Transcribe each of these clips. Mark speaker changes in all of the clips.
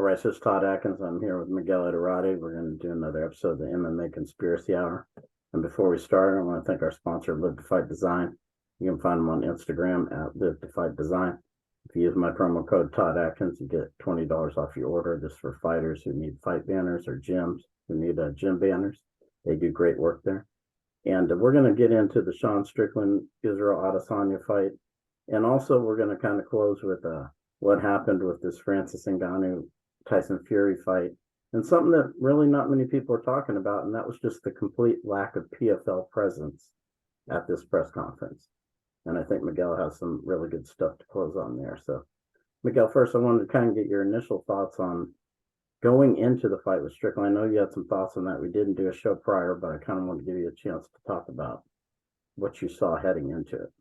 Speaker 1: All right, so it's Todd Atkins. I'm here with Miguel Adesanya. We're going to do another episode of the MMA Conspiracy Hour. And before we start, I want to thank our sponsor, Live to Fight Design. You can find them on Instagram at Live to Fight Design. If you use my promo code Todd Atkins, you get $20 off your order. This is for fighters who need fight banners or gyms who need gym banners. They do great work there. And we're going to get into the Sean Strickland, Israel Adesanya fight. And also, we're going to kind of close with what happened with this Francis Ngannou Tyson Fury fight, and something that really not many people are talking about, and that was just the complete lack of PFL presence at this press conference. And I think Miguel has some really good stuff to close on there. So, Miguel, first, I wanted to kind of get your initial thoughts on going into the fight with Strickland. I know you had some thoughts on that. We didn't do a show prior, but I kind of want to give you a chance to talk about what you saw heading into it.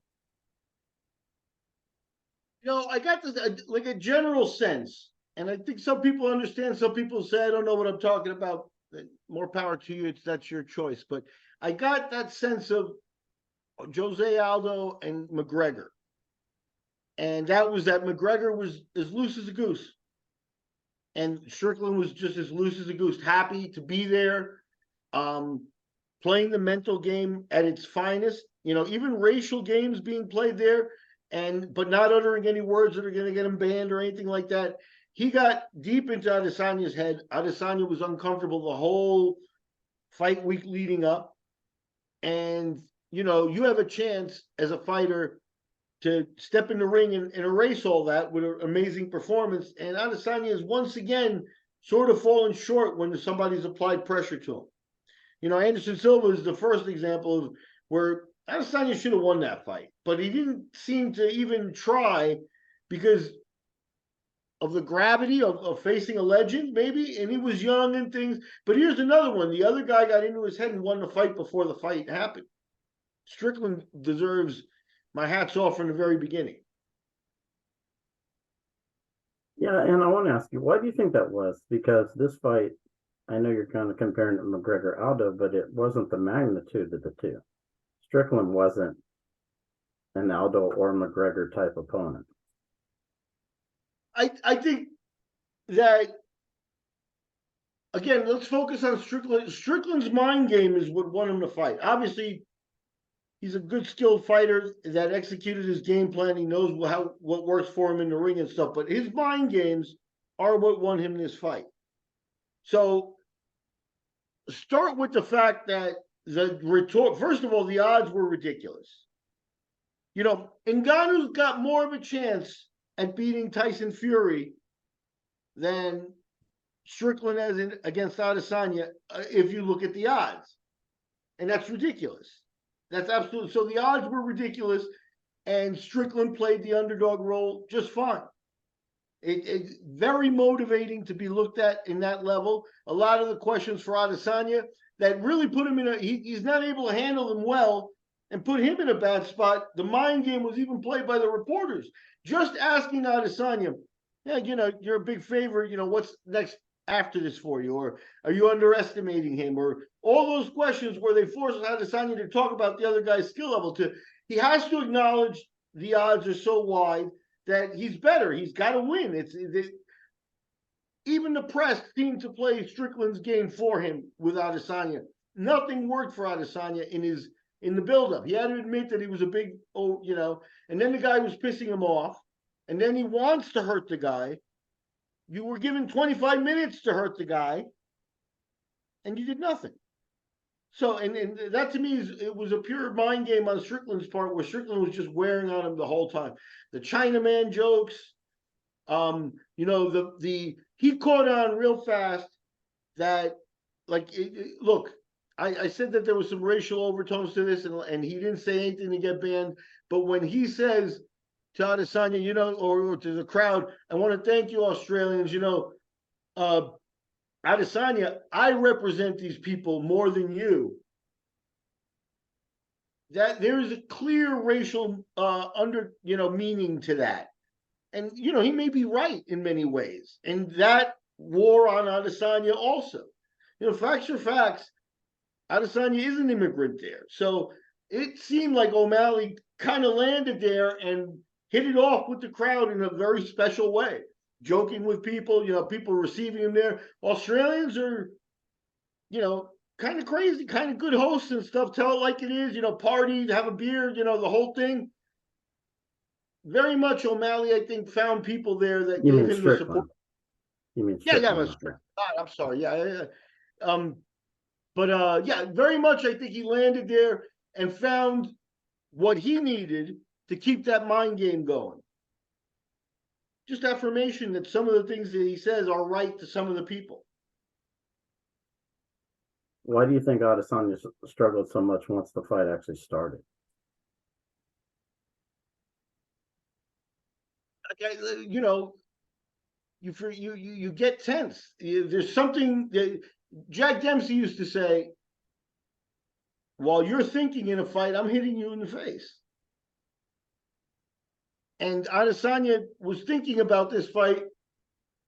Speaker 2: I got this like a general sense. And I think some people understand. Some people say, I don't know what I'm talking about. More power to you. That's your choice. But I got that sense of Jose Aldo and McGregor. And that was that McGregor was as loose as a goose. And Strickland was just as loose as a goose, happy to be there, playing the mental game at its finest. Even racial games being played there, but not uttering any words that are going to get him banned or anything like that. He got deep into Adesanya's head. Adesanya was uncomfortable the whole fight week leading up. And, you have a chance as a fighter to step in the ring and erase all that with an amazing performance. And Adesanya is once again sort of fallen short when somebody's applied pressure to him. Anderson Silva is the first example of where Adesanya should have won that fight. But he didn't seem to even try because of the gravity of facing a legend, maybe, and he was young and things. But here's another one. The other guy got into his head and won the fight before the fight happened. Strickland deserves my hats off from the very beginning.
Speaker 1: Yeah, and I want to ask you, why do you think that was? Because this fight, I know you're kind of comparing it to McGregor-Aldo, but it wasn't the magnitude of the two. Strickland wasn't an Aldo or McGregor type opponent.
Speaker 2: I think that, again, let's focus on Strickland. Strickland's mind game is what won him the fight. Obviously, he's a good, skilled fighter that executed his game plan. He knows what works for him in the ring and stuff. But his mind games are what won him this fight. So start with the fact that first of all, the odds were ridiculous. Ngannou's got more of a chance at beating Tyson Fury than Strickland has against Adesanya if you look at the odds. And that's ridiculous. That's absolutely. So the odds were ridiculous, and Strickland played the underdog role just fine. It's very motivating to be looked at in that level. A lot of the questions for Adesanya that really put him he's not able to handle them well and put him in a bad spot. The mind game was even played by the reporters. Just asking Adesanya, you're a big favorite. What's next after this for you? Or are you underestimating him? Or all those questions where they force Adesanya to talk about the other guy's skill level. He has to acknowledge the odds are so wide that he's better. He's got to win. Even the press seemed to play Strickland's game for him with Adesanya. Nothing worked for Adesanya in the buildup. He had to admit that he was a big, and then the guy was pissing him off, and then he wants to hurt the guy. You were given 25 minutes to hurt the guy, and you did nothing. So, and that to me it was a pure mind game on Strickland's part, where Strickland was just wearing on him the whole time. The Chinaman jokes, he caught on real fast that, look, I said that there was some racial overtones to this, and he didn't say anything to get banned. But when he says to Adesanya, or to the crowd, I want to thank you, Australians, Adesanya, I represent these people more than you. That there is a clear racial meaning to that. And, he may be right in many ways. And that wore on Adesanya also. Facts are facts. Adesanya is an immigrant there. So it seemed like O'Malley kind of landed there and hit it off with the crowd in a very special way. joking with people, people receiving him there. Australians are, kind of crazy, kind of good hosts and stuff. Tell it like it is, party, have a beer, the whole thing. Very much O'Malley, I think, found people there that
Speaker 1: You
Speaker 2: gave
Speaker 1: mean
Speaker 2: him the support.
Speaker 1: Strickland? You mean
Speaker 2: Yeah,
Speaker 1: Strickland?
Speaker 2: that's God, I'm sorry. Yeah. But yeah, very much I think he landed there and found what he needed to keep that mind game going. Just affirmation that some of the things that he says are right to some of the people.
Speaker 1: Why do you think Adesanya struggled so much once the fight actually started?
Speaker 2: Okay, you get tense. There's something that Jack Dempsey used to say, while you're thinking in a fight, I'm hitting you in the face. And Adesanya was thinking about this fight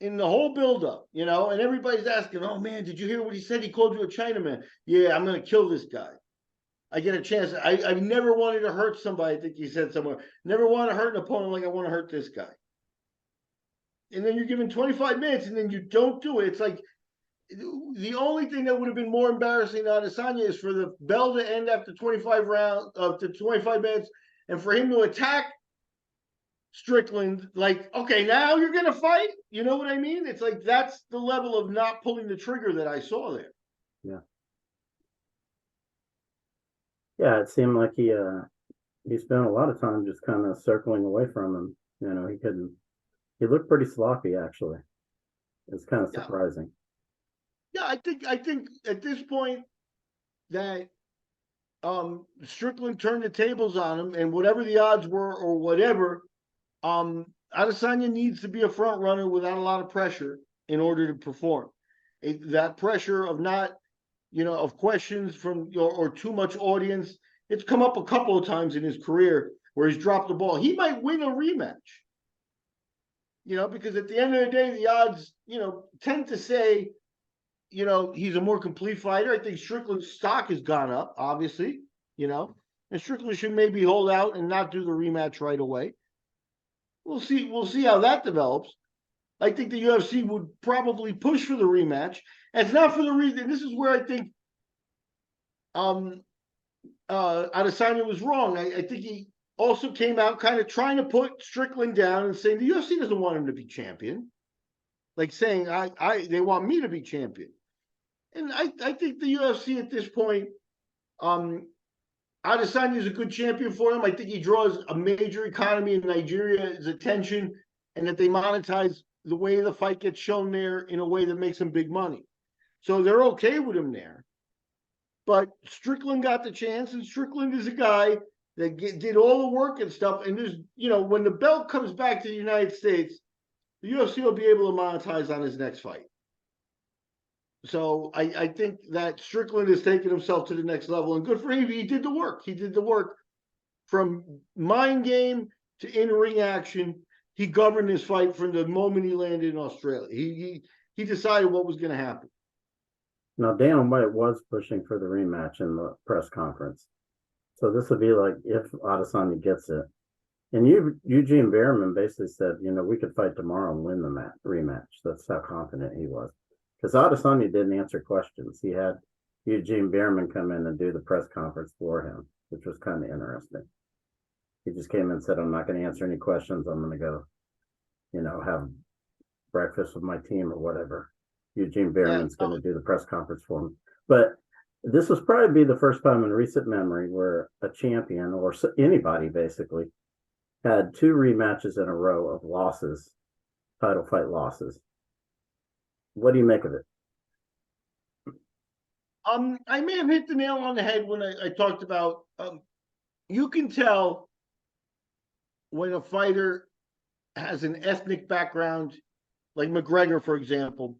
Speaker 2: in the whole buildup, and everybody's asking, oh man, did you hear what he said? He called you a Chinaman. Yeah, I'm going to kill this guy. I get a chance. I've never wanted to hurt somebody, I think he said somewhere. Never want to hurt an opponent like I want to hurt this guy. And then you're given 25 minutes and then you don't do it. It's like the only thing that would have been more embarrassing to Adesanya is for the bell to end after 25 minutes and for him to attack Strickland, like, okay, now you're going to fight? You know what I mean? It's like that's the level of not pulling the trigger that I saw there.
Speaker 1: Yeah. Yeah, it seemed like he spent a lot of time just kind of circling away from him. He looked pretty sloppy actually. It's kind of surprising.
Speaker 2: Yeah, I think at this point that Strickland turned the tables on him, and whatever the odds were or whatever, Adesanya needs to be a front runner without a lot of pressure in order to perform. That pressure of not, of questions from or too much audience. It's come up a couple of times in his career where he's dropped the ball. He might win a rematch, because at the end of the day, the odds, tend to say, he's a more complete fighter. I think Strickland's stock has gone up, obviously, and Strickland should maybe hold out and not do the rematch right away. We'll see how that develops. I think the UFC would probably push for the rematch. And it's not for the reason. This is where I think Adesanya was wrong. I think he also came out kind of trying to put Strickland down and saying the UFC doesn't want him to be champion. Like saying, they want me to be champion. And I think the UFC at this point, Adesanya is a good champion for him. I think he draws a major economy in Nigeria's attention, and that they monetize the way the fight gets shown there in a way that makes him big money. So they're okay with him there. But Strickland got the chance, and Strickland is a guy that did all the work and stuff. And there's, when the belt comes back to the United States, the UFC will be able to monetize on his next fight. So I think that Strickland has taken himself to the next level, and good for him. He did the work. He did the work from mind game to in-ring action. He governed his fight from the moment he landed in Australia. He decided what was going to happen.
Speaker 1: Now, Dana White was pushing for the rematch in the press conference. So this would be like if Adesanya gets it. And Eugene Behrman basically said, we could fight tomorrow and win the rematch. That's how confident he was. Because Adesanya didn't answer questions. He had Eugene Behrman come in and do the press conference for him, which was kind of interesting. He just came in and said, I'm not going to answer any questions. I'm going to go, have breakfast with my team or whatever. Eugene Behrman's going to do the press conference for him. But this was probably the first time in recent memory where a champion or anybody basically had two rematches in a row of losses, title fight losses. What do you make of it?
Speaker 2: I may have hit the nail on the head when I talked about you can tell when a fighter has an ethnic background, like McGregor, for example.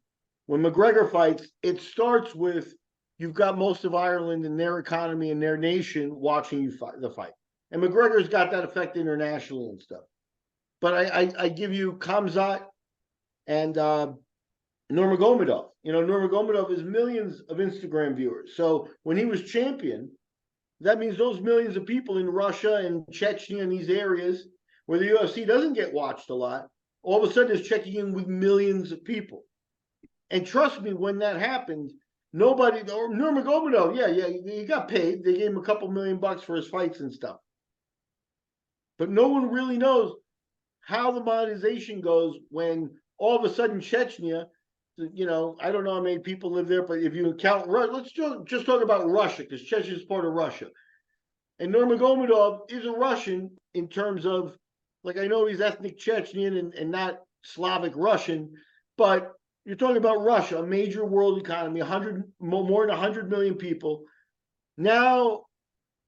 Speaker 2: When McGregor fights, it starts with you've got most of Ireland and their economy and their nation watching you fight the fight. And McGregor's got that effect internationally and stuff. But I give you Khamzat and Nurmagomedov. Nurmagomedov has millions of Instagram viewers. So when he was champion, that means those millions of people in Russia and Chechnya and these areas where the UFC doesn't get watched a lot all of a sudden is checking in with millions of people. And trust me, when that happened, nobody, or Nurmagomedov, yeah, he got paid. They gave him a couple $1 million for his fights and stuff. But no one really knows how the monetization goes when all of a sudden Chechnya, I don't know how many people live there, but if you count Russia, let's just talk about Russia, because Chechnya is part of Russia. And Nurmagomedov is a Russian in terms of, like, I know he's ethnic Chechnyan and not Slavic Russian, but you're talking about Russia, a major world economy, more than 100 million people. Now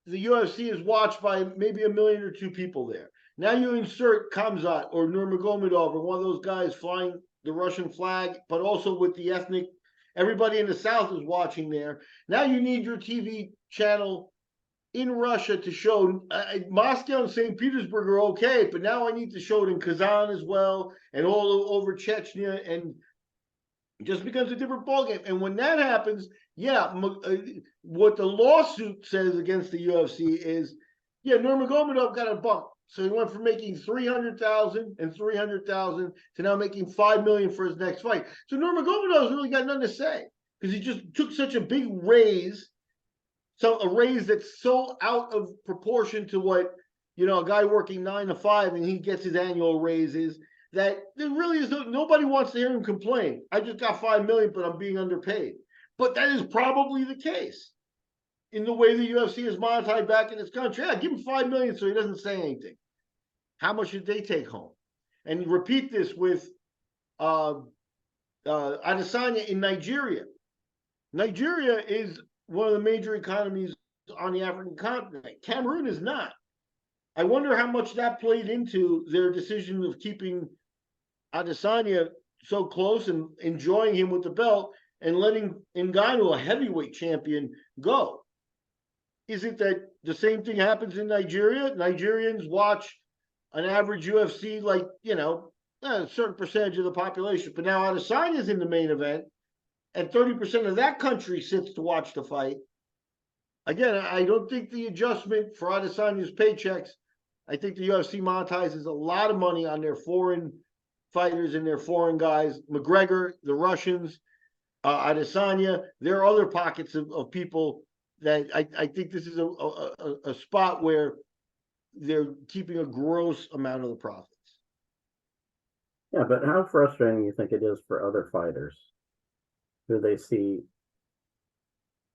Speaker 2: the UFC is watched by maybe 1 million or 2 people there. Now you insert Khamzat or Nurmagomedov or one of those guys flying the Russian flag, but also with the ethnic, everybody in the South is watching there. Now you need your TV channel in Russia to show. Moscow and St. Petersburg are okay, but now I need to show it in Kazan as well and all over Chechnya, and it just becomes a different ballgame. And when that happens, what the lawsuit says against the UFC is, Nurmagomedov got a bump. So he went from making 300,000 and 300,000 to now making 5 million for his next fight. So Nurmagomedov's really got nothing to say because he just took such a big raise. So a raise that's so out of proportion to what, a guy working 9 to 5 and he gets his annual raises, that there really is nobody wants to hear him complain. I just got 5 million, but I'm being underpaid. But that is probably the case in the way the UFC is monetized back in its country. Yeah, give him 5 million so he doesn't say anything. How much should they take home? And repeat this with Adesanya in Nigeria. Nigeria is one of the major economies on the African continent. Cameroon is not. I wonder how much that played into their decision of keeping Adesanya so close and enjoying him with the belt and letting Ngannou, a heavyweight champion, go. Is it that the same thing happens in Nigeria? Nigerians watch an average UFC like, a certain percentage of the population. But now Adesanya is in the main event, and 30% of that country sits to watch the fight. Again, I don't think the adjustment for Adesanya's paychecks, I think the UFC monetizes a lot of money on their foreign fighters and their foreign guys. McGregor, the Russians, Adesanya, there are other pockets of people that I think this is a spot where they're keeping a gross amount of the profits.
Speaker 1: Yeah, but how frustrating do you think it is for other fighters who they see,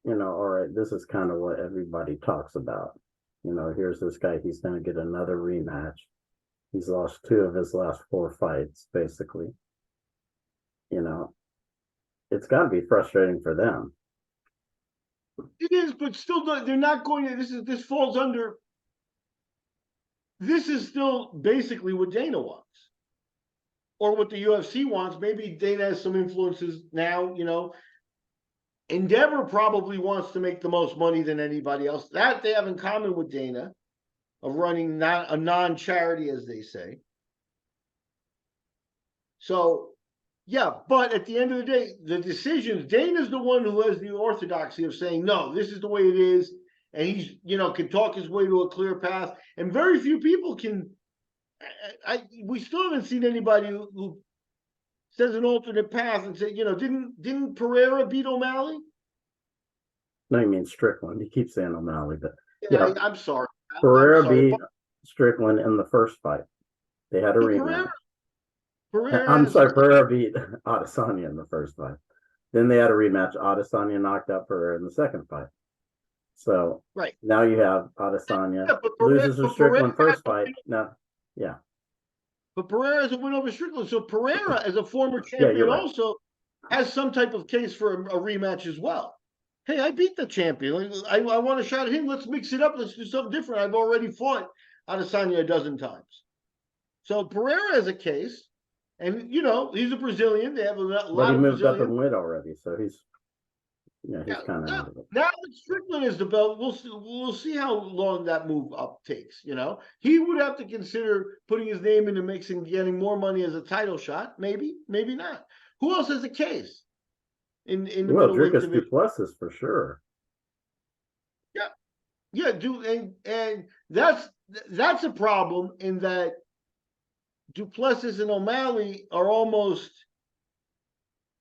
Speaker 1: all right, this is kind of what everybody talks about. Here's this guy, he's going to get another rematch. He's lost 2 of his last 4 fights, basically. It's got to be frustrating for them.
Speaker 2: It is, but still, they're not going to. This falls under. This is still basically what Dana wants, or what the UFC wants. Maybe Dana has some influences now. Endeavor probably wants to make the most money than anybody else. That they have in common with Dana, of running a non-charity, as they say. So, yeah, but at the end of the day, the decisions, Dana's the one who has the orthodoxy of saying, no, this is the way it is. And he's, can talk his way to a clear path. And very few people can, we still haven't seen anybody who says an alternate path and say, didn't Pereira beat O'Malley?
Speaker 1: No, you mean Strickland. You keep saying O'Malley, but
Speaker 2: I'm sorry.
Speaker 1: Pereira beat Strickland in the first fight. They had a rematch. Pereira beat Adesanya in the first fight. Then they had a rematch. Adesanya knocked out Pereira in the second fight. So now you have Adesanya loses to Strickland first fight. Now, yeah.
Speaker 2: But Pereira has a win over Strickland. So Pereira, as a former champion, also has some type of case for a rematch as well. Hey, I beat the champion. I want a shot at him. Let's mix it up. Let's do something different. I've already fought Adesanya a dozen times. So Pereira has a case. And, he's a Brazilian. They have a lot of Brazilians.
Speaker 1: But he moved up in weight already. So he's kind of out of it.
Speaker 2: Now that Strickland is the belt, we'll see how long that move up takes. He would have to consider putting his name in the mix and getting more money as a title shot. Maybe, maybe not. Who else has a case in the middleweight division?
Speaker 1: Duplessis for sure.
Speaker 2: Yeah, and that's a problem in that Duplessis and O'Malley are almost,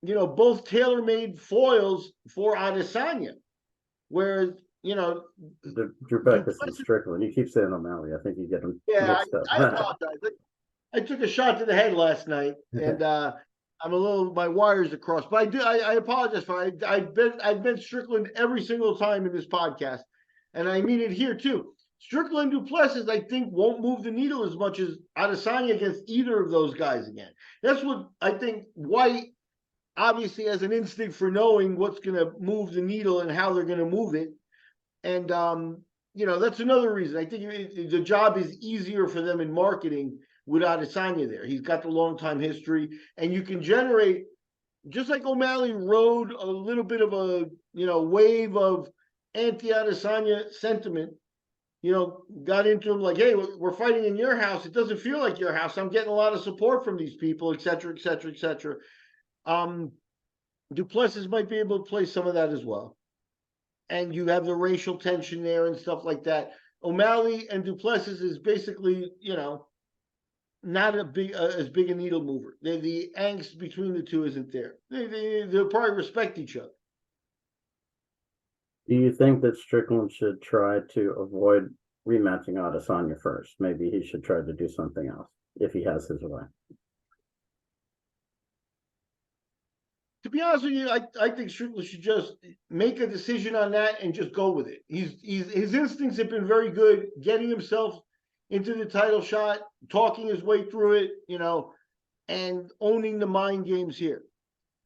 Speaker 2: both tailor-made foils for Adesanya. Whereas,
Speaker 1: Drew Beckus and Strickland. You keep saying O'Malley. I think you get them
Speaker 2: yeah,
Speaker 1: mixed up.
Speaker 2: I apologize. I took a shot to the head last night, and I'm a little, my wires are crossed. But I apologize for it. I've been Strickland every single time in this podcast, and I mean it here too. Strickland Duplessis, I think, won't move the needle as much as Adesanya against either of those guys again. That's what I think. White obviously has an instinct for knowing what's going to move the needle and how they're going to move it, and that's another reason. I think the job is easier for them in marketing with Adesanya there. He's got the long time history, and you can generate, just like O'Malley rode a little bit of a wave of anti-Adesanya sentiment. Got into him like, hey, we're fighting in your house. It doesn't feel like your house. I'm getting a lot of support from these people, et cetera, et cetera, et cetera. Duplessis might be able to play some of that as well. And you have the racial tension there and stuff like that. O'Malley and Duplessis is basically, not as big a needle mover. The angst between the two isn't there. They'll probably respect each other.
Speaker 1: Do you think that Strickland should try to avoid rematching Adesanya first? Maybe he should try to do something else if he has his way.
Speaker 2: To be honest with you, I think Strickland should just make a decision on that and just go with it. His instincts have been very good, getting himself into the title shot, talking his way through it, and owning the mind games here.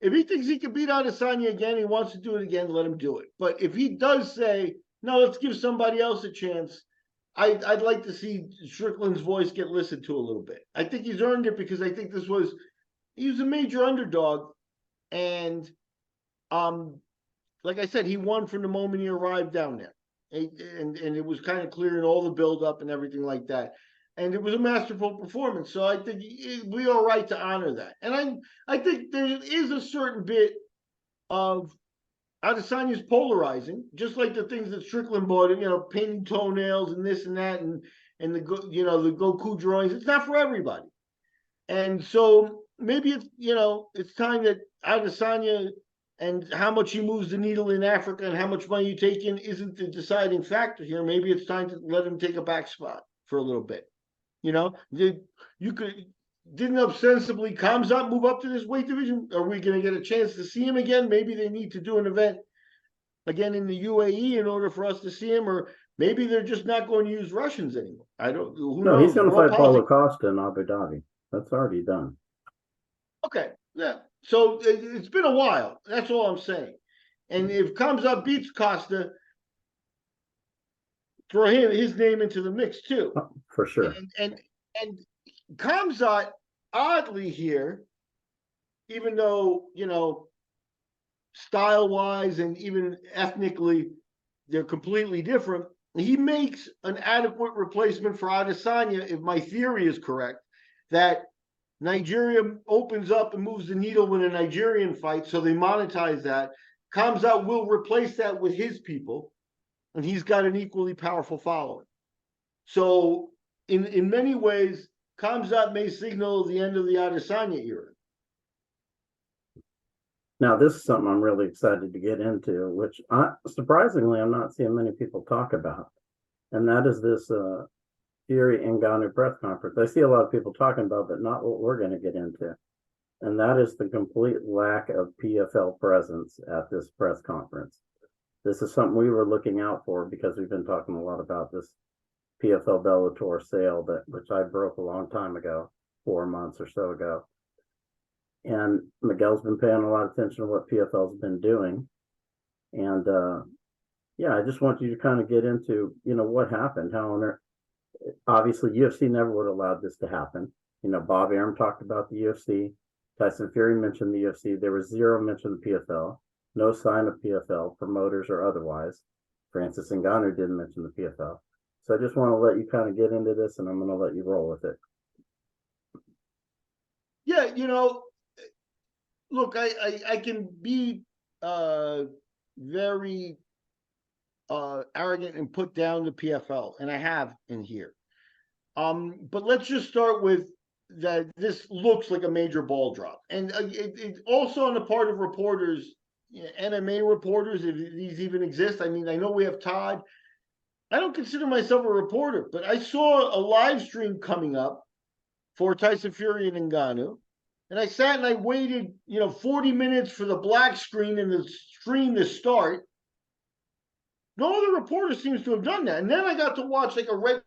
Speaker 2: If he thinks he can beat Adesanya again, he wants to do it again, let him do it. But if he does say, no, let's give somebody else a chance, I'd like to see Strickland's voice get listened to a little bit. I think he's earned it because I think he was a major underdog. And like I said, he won from the moment he arrived down there. And it was kind of clear in all the build-up and everything like that. And it was a masterful performance. So I think we are right to honor that. And I think there is a certain bit of Adesanya's polarizing, just like the things that Strickland bought, painting toenails and this and that, and the Goku drawings. It's not for everybody. And so maybe it's time that Adesanya and how much he moves the needle in Africa and how much money you take in isn't the deciding factor here. Maybe it's time to let him take a back spot for a little bit. Didn't ostensibly Khamzat move up to this weight division? Are we going to get a chance to see him again? Maybe they need to do an event again in the UAE in order for us to see him, or maybe they're just not going to use Russians anymore. I don't. Who knows?
Speaker 1: He's going to fight Paulo Costa in Abu Dhabi. That's already done.
Speaker 2: Okay, yeah. So it's been a while. That's all I'm saying. And if Khamzat beats Costa, throw his name into the mix too.
Speaker 1: Oh, for sure.
Speaker 2: And Khamzat, oddly here, even though style-wise and even ethnically they're completely different, he makes an adequate replacement for Adesanya, if my theory is correct, that Nigeria opens up and moves the needle when a Nigerian fights, so they monetize that. Khamzat will replace that with his people, and he's got an equally powerful following. So in many ways, Khamzat may signal the end of the Adesanya era.
Speaker 1: Now, this is something I'm really excited to get into, which surprisingly I'm not seeing many people talk about, and that is this Fury Ngannou press conference. I see a lot of people talking about, but not what we're going to get into, and that is the complete lack of PFL presence at this press conference. This is something we were looking out for because we've been talking a lot about this PFL Bellator sale which I broke a long time ago, 4 months or so ago. And Miguel's been paying a lot of attention to what PFL's been doing. And I just want you to kind of get into, what happened, obviously UFC never would have allowed this to happen. Bob Arum talked about the UFC. Tyson Fury mentioned the UFC. There was zero mention of PFL, no sign of PFL, promoters or otherwise. Francis Ngannou didn't mention the PFL. So I just want to let you kind of get into this, and I'm going to let you roll with it.
Speaker 2: Yeah, look, I can be very arrogant and put down the PFL, and I have in here. But let's just start with that this looks like a major ball drop. And it also on the part of reporters, MMA reporters, if these even exist. I mean, I know we have Todd. I don't consider myself a reporter, but I saw a live stream coming up for Tyson Fury and Ngannou. And I sat and I waited, 40 minutes for the black screen and the stream to start. No other reporter seems to have done that. And then I got to watch like a red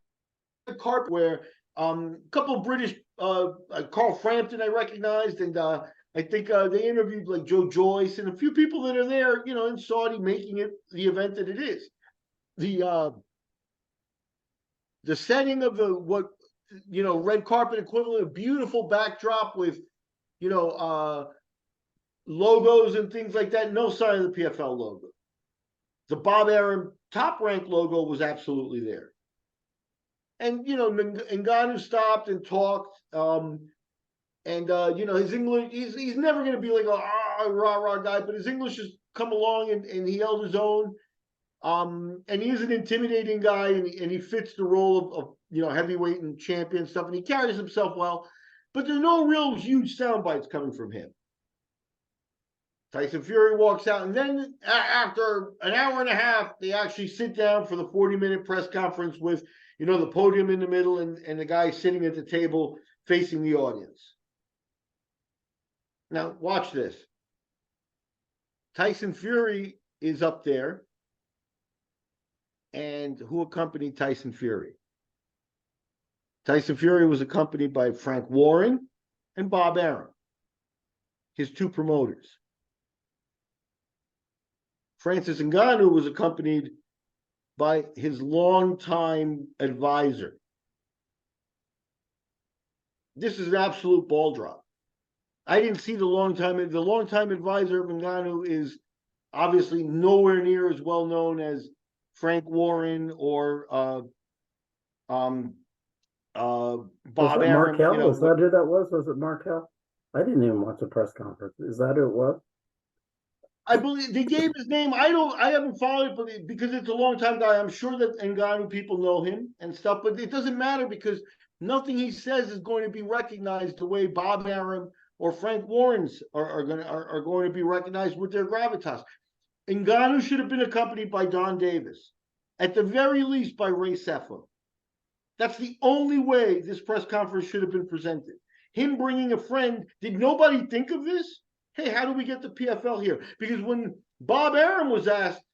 Speaker 2: carpet where a couple of British, Carl Frampton I recognized, and I think they interviewed like Joe Joyce and a few people that are there, in Saudi making it the event that it is. The setting of the red carpet equivalent, a beautiful backdrop with logos and things like that. No sign of the PFL logo. The Bob Arum Top Rank logo was absolutely there. And, Ngannou stopped and talked. His English, he's never going to be like a rah-rah guy, but his English has come along and he held his own. And he is an intimidating guy, and he fits the role of heavyweight and champion stuff, and he carries himself well. But there's no real huge sound bites coming from him. Tyson Fury walks out, and then after an hour and a half, they actually sit down for the 40-minute press conference with, the podium in the middle and the guy sitting at the table facing the audience. Now, watch this. Tyson Fury is up there. And who accompanied Tyson Fury? Tyson Fury was accompanied by Frank Warren and Bob Arum, his two promoters. Francis Ngannou was accompanied by his longtime advisor. This is an absolute ball drop. I didn't see the longtime advisor of Ngannou is obviously nowhere near as well known as Frank Warren or Bob Arum.
Speaker 1: Markel? Was that who that was? Was it Markel? I didn't even watch the press conference. Is that who it was?
Speaker 2: I believe they gave his name. I haven't followed it, but because it's a long time guy, I'm sure that Ngannou people know him and stuff. But it doesn't matter because nothing he says is going to be recognized the way Bob Arum or Frank Warren's are going to be recognized with their gravitas. Ngannou should have been accompanied by Don Davis, at the very least by Ray Sefo. That's the only way this press conference should have been presented. Him bringing a friend. Did nobody think of this? Hey, how do we get the PFL here? Because when Bob Arum was asked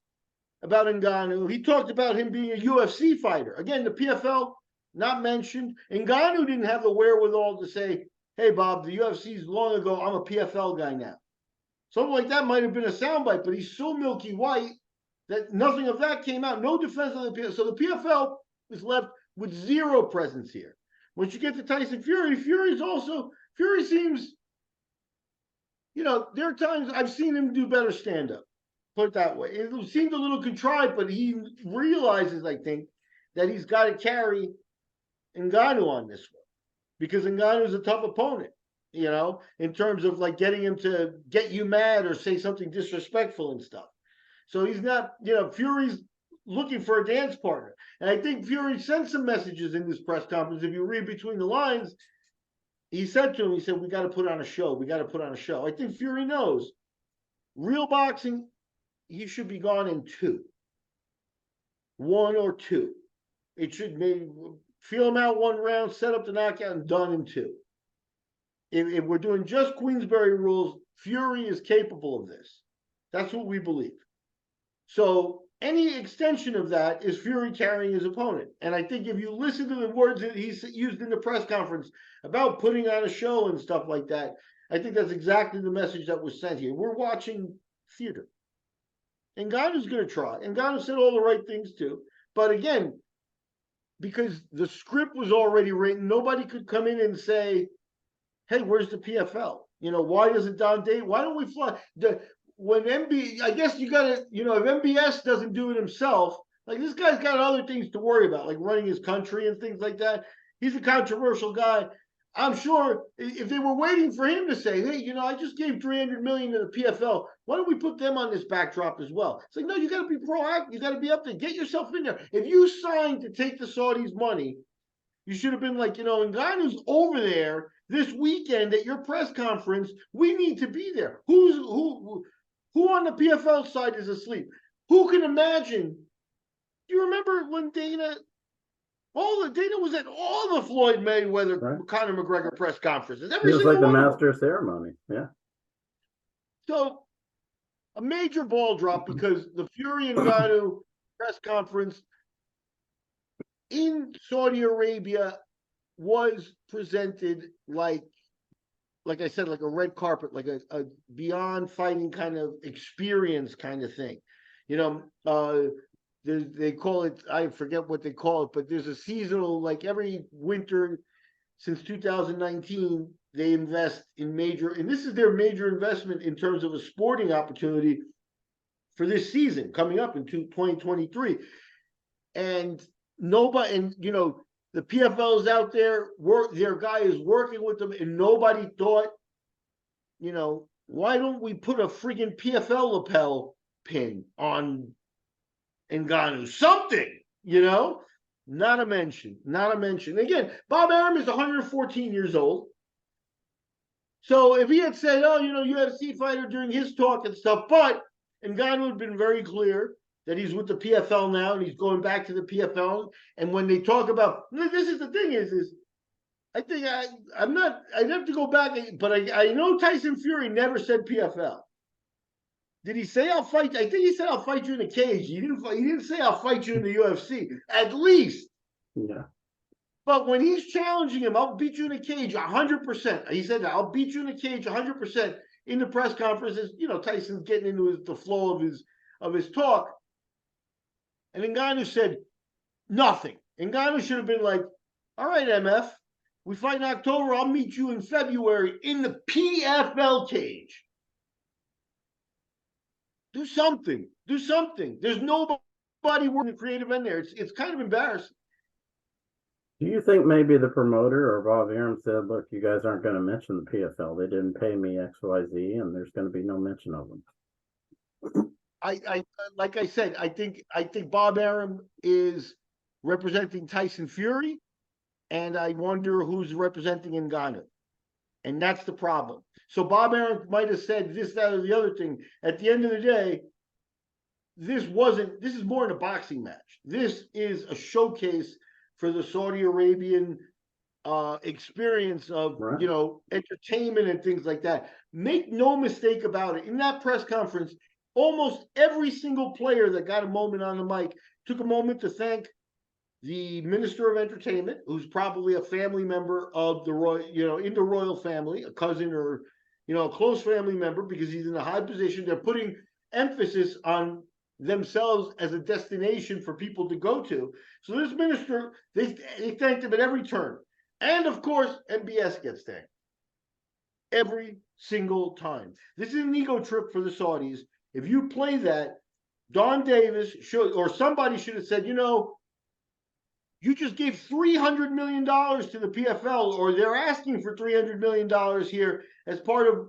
Speaker 2: about Ngannou, he talked about him being a UFC fighter. Again, the PFL, not mentioned. Ngannou didn't have the wherewithal to say, hey, Bob, the UFC's long ago, I'm a PFL guy now. Something like that might have been a soundbite, but he's so milky white that nothing of that came out. No defense of the PFL. So the PFL is left with zero presence here. Once you get to Tyson Fury, Fury seems, there are times I've seen him do better stand-up. Put it that way. It seemed a little contrived, but he realizes, I think, that he's got to carry Ngannou on this one. Because Ngannou is a tough opponent, in terms of like getting him to get you mad or say something disrespectful and stuff. So he's not, Fury's looking for a dance partner. And I think Fury sent some messages in this press conference. If you read between the lines, he said to him, we got to put on a show. We got to put on a show. I think Fury knows real boxing, he should be gone in 2. 1 or 2. It should maybe feel him out 1 round, set up the knockout, and done in 2. If we're doing just Queensberry rules, Fury is capable of this. That's what we believe. So any extension of that is Fury carrying his opponent. And I think if you listen to the words that he used in the press conference about putting on a show and stuff like that, I think that's exactly the message that was sent here. We're watching theater. Ngannou's going to try. Ngannou said all the right things too. But again, because the script was already written, nobody could come in and say, hey, where's the PFL? Why doesn't Don Day? Why don't we fly? I guess you got to, if MBS doesn't do it himself, like this guy's got other things to worry about, like running his country and things like that. He's a controversial guy. I'm sure if they were waiting for him to say, hey, I just gave $300 million to the PFL. Why don't we put them on this backdrop as well? It's like, no, you got to be proactive. You got to be up there. Get yourself in there. If you signed to take the Saudis' money, You should have been like, Ngannou's over there this weekend at your press conference. We need to be there. Who on the PFL side is asleep? Who can imagine? Do you remember when Dana was at all the Floyd Mayweather,
Speaker 1: Right.
Speaker 2: Conor McGregor press conferences?
Speaker 1: He
Speaker 2: Every
Speaker 1: was
Speaker 2: single
Speaker 1: like the
Speaker 2: one of them.
Speaker 1: master of ceremony. Yeah.
Speaker 2: So a major ball drop because the Fury and Ngannou press conference in Saudi Arabia was presented like I said, like a red carpet, like a beyond fighting kind of experience kind of thing. They call it, I forget what they call it, but there's a seasonal, like every winter since 2019, they invest in and this is their major investment in terms of a sporting opportunity for this season coming up in 2023. And the PFL is out there, their guy is working with them, and nobody thought, why don't we put a freaking PFL lapel pin on Ngannou? Something, not a mention. Again, Bob Arum is 114 years old. So if he had said, UFC fighter during his talk and stuff, but Ngannou had been very clear that he's with the PFL now and he's going back to the PFL. And when they talk about, this is the thing is I think I'd have to go back, but I know Tyson Fury never said PFL. Did he say I'll fight? I think he said I'll fight you in a cage. He didn't say I'll fight you in the UFC, at least.
Speaker 1: Yeah.
Speaker 2: But when he's challenging him, I'll beat you in a cage 100%. He said, I'll beat you in a cage 100% in the press conferences. Tyson's getting into the flow of his talk. And Ngannou said nothing. Ngannou should have been like, all right, MF, we fight in October. I'll meet you in February in the PFL cage. Do something. There's nobody working the creative end there. It's kind of embarrassing.
Speaker 1: Do you think maybe the promoter or Bob Arum said, look, you guys aren't going to mention the PFL. They didn't pay me XYZ, and there's going to be no mention of them.
Speaker 2: I like I said, I think Bob Arum is representing Tyson Fury, and I wonder who's representing Ngannou. And that's the problem. So Bob Arum might have said this, that, or the other thing. At the end of the day, this is more than a boxing match. This is a showcase for the Saudi Arabian experience of,
Speaker 1: right.
Speaker 2: entertainment and things like that. Make no mistake about it. In that press conference, almost every single player that got a moment on the mic took a moment to thank the Minister of Entertainment, who's probably a family member of the royal, in the royal family, a cousin or, a close family member, because he's in a high position. They're putting emphasis on themselves as a destination for people to go to. So this minister, they thanked him at every turn. And of course, MBS gets thanked every single time. This is an ego trip for the Saudis. If you play that, Don Davis somebody should have said, you just gave $300 million to the PFL, or they're asking for $300 million here as part of,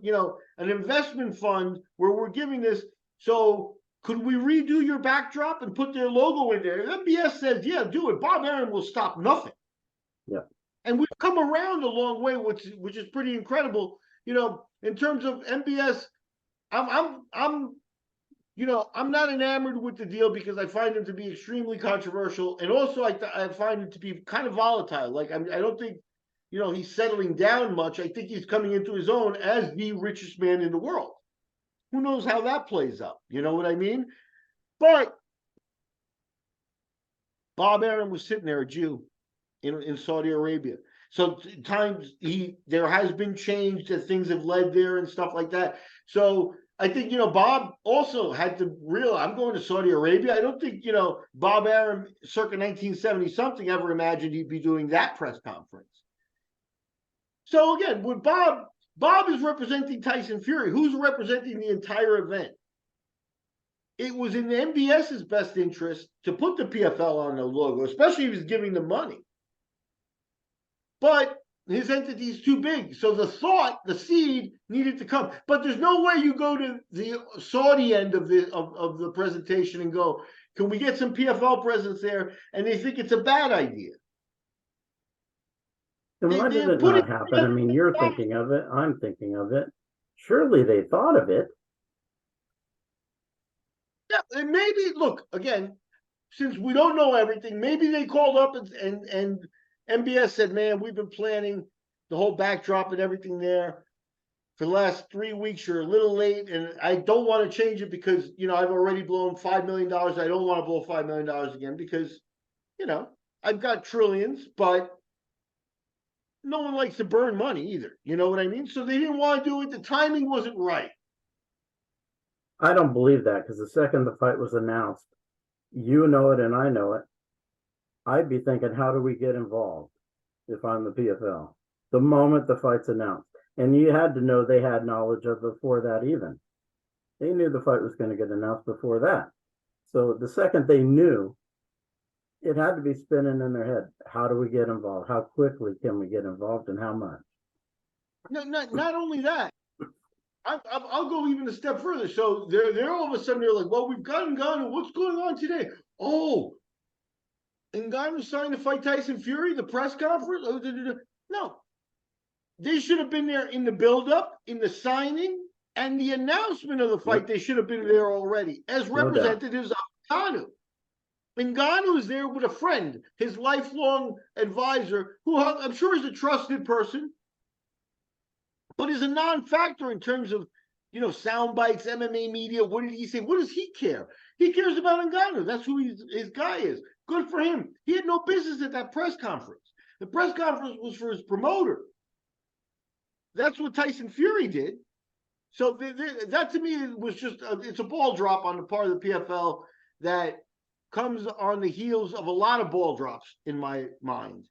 Speaker 2: an investment fund where we're giving this. So could we redo your backdrop and put their logo in there? MBS says, yeah, do it. Bob Arum will stop nothing.
Speaker 1: Yeah.
Speaker 2: And we've come around a long way, which is pretty incredible. In terms of MBS, I'm not enamored with the deal because I find him to be extremely controversial, and also I find him to be kind of volatile. Like I don't think he's settling down much. I think he's coming into his own as the richest man in the world. Who knows how that plays out? You know what I mean? But Bob Arum was sitting there, a Jew, in Saudi Arabia. So there has been change that things have led there and stuff like that. So I think, Bob also had to realize, I'm going to Saudi Arabia. I don't think, Bob Arum, circa 1970 something, ever imagined he'd be doing that press conference. So again, with Bob is representing Tyson Fury. Who's representing the entire event? It was in the MBS's best interest to put the PFL on the logo, especially if he's giving them money. But his entity is too big. So the seed needed to come. But there's no way you go to the Saudi end of the presentation and go, can we get some PFL presence there? And they think it's a bad idea.
Speaker 1: And why did
Speaker 2: they're
Speaker 1: it
Speaker 2: putting
Speaker 1: not happen? I mean, you're thinking of it. I'm thinking of it. Surely they thought of it.
Speaker 2: Yeah, and maybe look again, since we don't know everything, maybe they called up and MBS said, "Man, we've been planning the whole backdrop and everything there for the last 3 weeks. You're a little late, and I don't want to change it because I've already blown $5 million. I don't want to blow $5 million again because I've got trillions, but no one likes to burn money either. You know what I mean? So they didn't want to do it. The timing wasn't right.
Speaker 1: I don't believe that because the second the fight was announced, you know it and I know it. I'd be thinking, how do we get involved if I'm the PFL? The moment the fight's announced. And you had to know they had knowledge of before that even. They knew the fight was going to get announced before that. So the second they knew, it had to be spinning in their head. How do we get involved? How quickly can we get involved and how much?
Speaker 2: No, not only that, I'll go even a step further. So they're all of a sudden they're like, well, we've got Ngannou. What's going on today? Oh, Ngannou signed to fight Tyson Fury. The press conference. Oh, no, they should have been there in the buildup, in the signing, and the announcement of the fight.
Speaker 1: Yep.
Speaker 2: They should have been there already as representatives of Ngannou. Ngannou is there with a friend, his lifelong advisor, who I'm sure is a trusted person, but is a non-factor in terms of, sound bites, MMA media. What did he say? What does he care? He cares about Ngannou. That's who his guy is. Good for him. He had no business at that press conference. The press conference was for his promoter. That's what Tyson Fury did. So that to me was just it's a ball drop on the part of the PFL that comes on the heels of a lot of ball drops in my mind.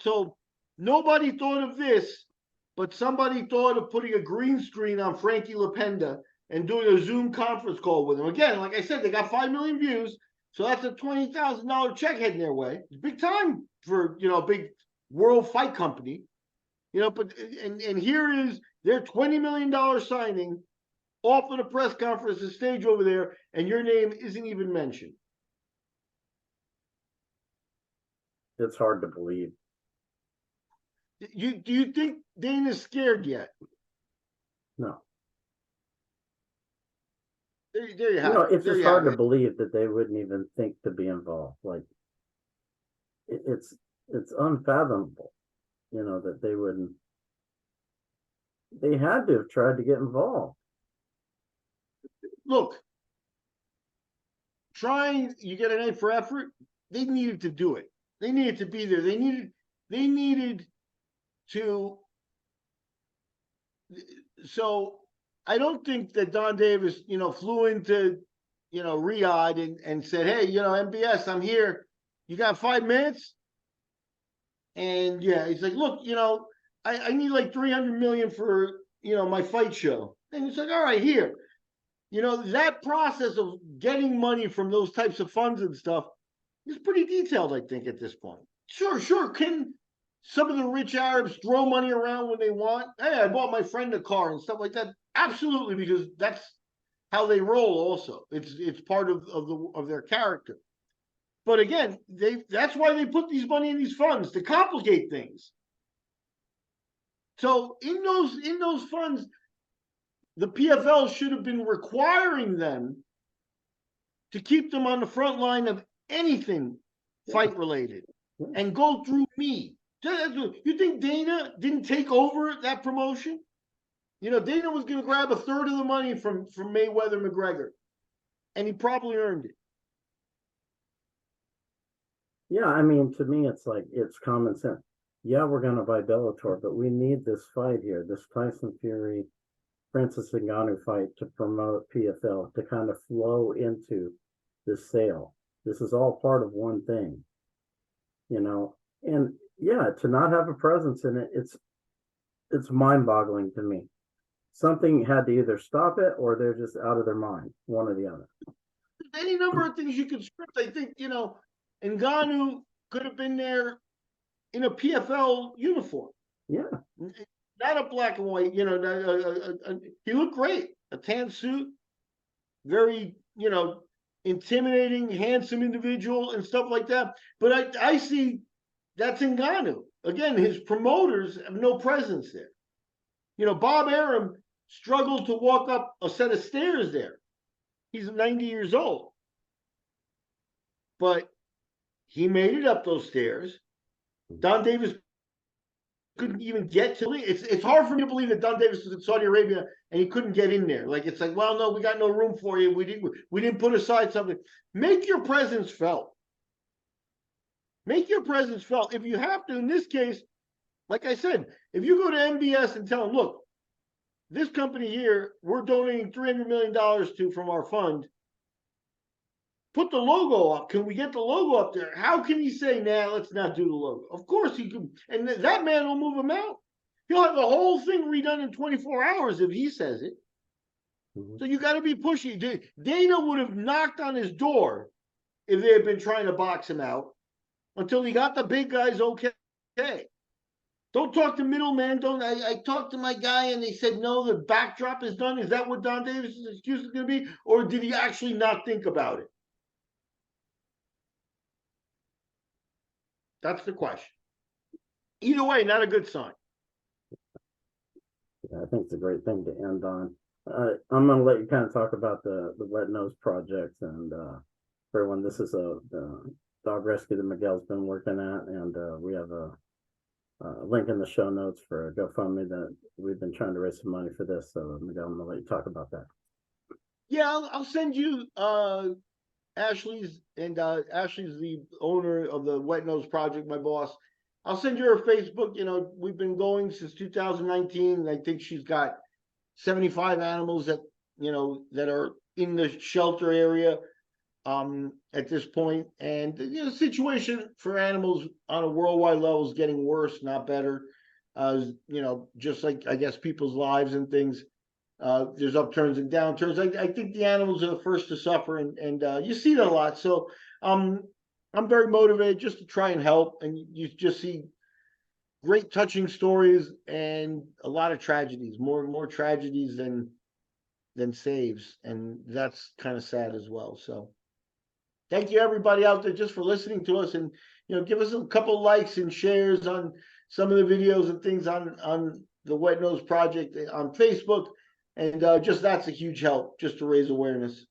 Speaker 2: So nobody thought of this, but somebody thought of putting a green screen on Frankie Lapenda and doing a Zoom conference call with him. Again, like I said, they got 5 million views, so that's a $20,000 check heading their way. It's big time for a big world fight company. But and here is their $20 million signing off of the press conference, the stage over there, and your name isn't even mentioned.
Speaker 1: It's hard to believe.
Speaker 2: Do you think Dana's scared yet?
Speaker 1: No.
Speaker 2: There you have it.
Speaker 1: It's just hard to believe that they wouldn't even think to be involved. Like it's unfathomable, that they wouldn't. They had to have tried to get involved.
Speaker 2: Look, you get an A for effort. They needed to do it. They needed to be there. They needed to. So I don't think that Don Davis, flew into, Riyadh and said, hey, MBS, I'm here. You got 5 minutes? And yeah, he's like, look, I need like 300 million for, my fight show. And he's like, all right, here. That process of getting money from those types of funds and stuff is pretty detailed, I think, at this point. Sure. Can some of the rich Arabs throw money around when they want? Hey, I bought my friend a car and stuff like that. Absolutely, because that's how they roll. Also, it's part of their character. But again, that's why they put these money in these funds to complicate things. So in those funds, the PFL should have been requiring them to keep them on the front line of anything fight related and go through me. You think Dana didn't take over that promotion? Dana was going to grab a third of the money from Mayweather McGregor, and he probably earned it.
Speaker 1: Yeah, I mean, to me, it's like, it's common sense. Yeah, we're going to buy Bellator, but we need this fight here, this Tyson Fury, Francis Ngannou fight to promote PFL, to kind of flow into this sale. This is all part of one thing, and yeah, to not have a presence in it, it's mind-boggling to me. Something had to either stop it or they're just out of their mind, one or the other.
Speaker 2: Any number of things you could script. I think, Ngannou could have been there in a PFL uniform.
Speaker 1: Yeah.
Speaker 2: Not a black and white, he looked great. A tan suit, very, intimidating, handsome individual and stuff like that. But I see that's Ngannou. again, his promoters have no presence there. You know, Bob Arum struggled to walk up a set of stairs there. He's 90 years old. But he made it up those stairs. Don Davis couldn't even get to it. It's hard for me to believe that Don Davis was in Saudi Arabia and he couldn't get in there. Like, it's like, well, no, we got no room for you. We didn't put aside something. Make your presence felt. Make your presence felt. If you have to, in this case, like I said, if you go to MBS and tell them, look, this company here, we're donating $300 million to from our fund. Put the logo up. Can we get the logo up there? How can he say, nah, let's not do the logo? Of course he can. And that man will move him out. He'll have the whole thing redone in 24 hours if he says it. Mm-hmm. So you got to be pushy. Dana would have knocked on his door if they had been trying to box him out until he got the big guys okay. Don't talk to middleman. I talked to my guy and they said, no, the backdrop is done. Is that what Don Davis's excuse is going to be? Or did he actually not think about it? That's the question. Either way, not a good sign.
Speaker 1: Yeah, I think it's a great thing to end on. I'm going to let you kind of talk about the Wet Nose Project. And for everyone, this is the dog rescue that Miguel's been working at. And we have a link in the show notes for a GoFundMe that we've been trying to raise some money for this. So Miguel, I'm going to let you talk about that.
Speaker 2: Yeah, I'll send you Ashley's, and Ashley's the owner of the Wet Nose Project, my boss. I'll send you her Facebook. You know, we've been going since 2019, and I think she's got 75 animals that, you know, that are in the shelter area at this point. And you know, the situation for animals on a worldwide level is getting worse, not better. You know, just like, I guess, people's lives and things. There's upturns and downturns. I think the animals are the first to suffer, and you see that a lot. So I'm very motivated just to try and help. And you just see great touching stories and a lot of tragedies, more tragedies than saves, and that's kind of sad as well. So thank you everybody out there just for listening to us, and you know, give us a couple likes and shares on some of the videos and things on the Wet Nose Project on Facebook. And just that's a huge help just to raise awareness.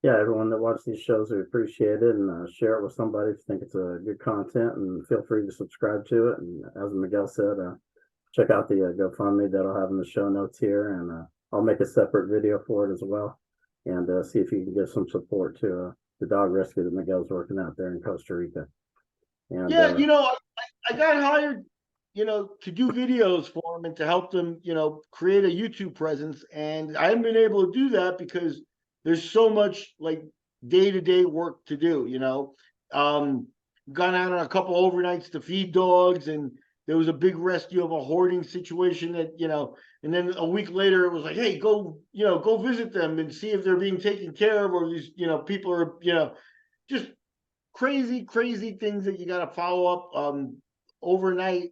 Speaker 1: Yeah, everyone that watches these shows, we appreciate it, and share it with somebody if you think it's a good content, and feel free to subscribe to it. And as Miguel said, check out the GoFundMe that I'll have in the show notes here, and I'll make a separate video for it as well, and see if you can give some support to the dog rescue that Miguel's working out there in Costa Rica. And
Speaker 2: yeah, you know, I got hired, you know, to do videos for them and to help them, you know, create a YouTube presence. And I haven't been able to do that because there's so much like day-to-day work to do, you know. Gone out on a couple overnights to feed dogs, and there was a big rescue of a hoarding situation that, you know, and then a week later it was like, hey, go visit them and see if they're being taken care of, or these, you know, people are, you know, just crazy things that you got to follow up overnight.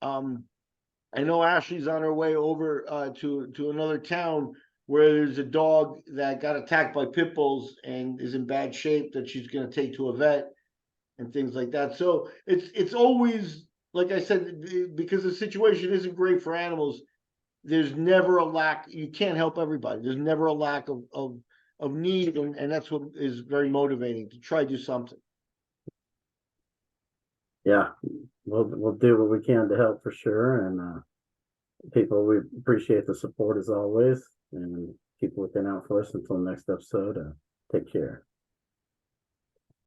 Speaker 2: I know Ashley's on her way over to another town where there's a dog that got attacked by pit bulls and is in bad shape that she's going to take to a vet and things like that. So it's always, like I said, because the situation isn't great for animals, there's never a lack. You can't help everybody. There's never a lack of need, and that's what is very motivating to try to do something.
Speaker 1: Yeah, we'll do what we can to help for sure, and people, we appreciate the support as always, and keep looking out for us until next episode. Take care.